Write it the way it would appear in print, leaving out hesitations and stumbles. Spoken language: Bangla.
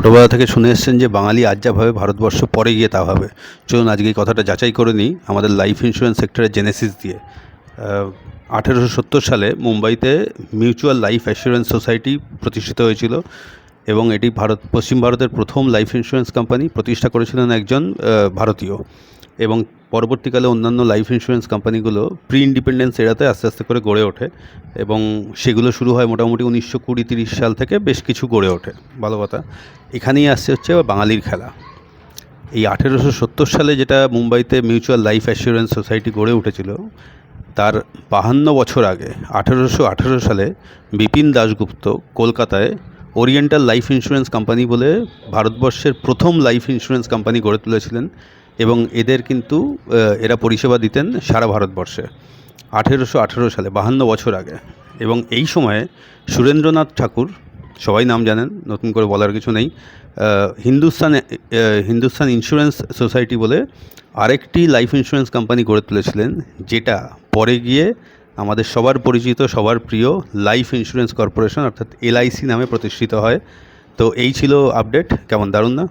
ছোটোবেলা থেকে শুনে এসেছেন যে বাঙালি আজ যা ভাবে ভারতবর্ষ পরে গিয়ে তা ভাবে। চলুন আজকে এই কথাটা যাচাই করে নিই আমাদের লাইফ ইন্স্যুরেন্স সেক্টরের জেনেসিস দিয়ে। 1870 সালে মুম্বাইতে মিউচুয়াল লাইফ অ্যাসুরেন্স সোসাইটি প্রতিষ্ঠিত হয়েছিল এবং এটি পশ্চিম ভারতের প্রথম লাইফ ইন্স্যুরেন্স কোম্পানি। প্রতিষ্ঠা করেছিলেন একজন ভারতীয়, এবং পরবর্তীকালে অন্যান্য লাইফ ইন্স্যুরেন্স কোম্পানিগুলো প্রি ইন্ডিপেন্ডেন্স এরাতে আস্তে আস্তে করে গড়ে ওঠে, এবং সেগুলো শুরু হয় মোটামুটি 1920-30 সাল থেকে বেশ কিছু গড়ে ওঠে। ভালো কথা, এখানেই আসছে হচ্ছে বাঙালির খেলা। এই 1870 সালে যেটা মুম্বাইতে মিউচুয়াল লাইফ অ্যাসুরেন্স সোসাইটি গড়ে উঠেছিল, তার 52 বছর আগে 1818 সালে বিপিন দাশগুপ্ত কলকাতায় ওরিয়েন্টাল লাইফ ইন্স্যুরেন্স কোম্পানি বলে ভারতবর্ষের প্রথম লাইফ ইন্স্যুরেন্স কোম্পানি গড়ে তুলেছিলেন, এবং এদের কিন্তু এরা পরিষেবা দিতেন সারা ভারতবর্ষে 1818 সালে, 52 বছর আগে। এবং এই সময়ে সুরেন্দ্রনাথ ঠাকুর, সবাই নাম জানেন, নতুন করে বলার কিছু নেই, হিন্দুস্তান ইন্স্যুরেন্স সোসাইটি বলে আরেকটি লাইফ ইন্স্যুরেন্স কোম্পানি গড়ে তুলেছিলেন, যেটা পরে গিয়ে আমাদের সবার পরিচিত, সবার প্রিয় লাইফ ইন্স্যুরেন্স কর্পোরেশন অর্থাৎ LIC নামে প্রতিষ্ঠিত হয়। তো এই ছিল আপডেট। কেমন, দারুণ না?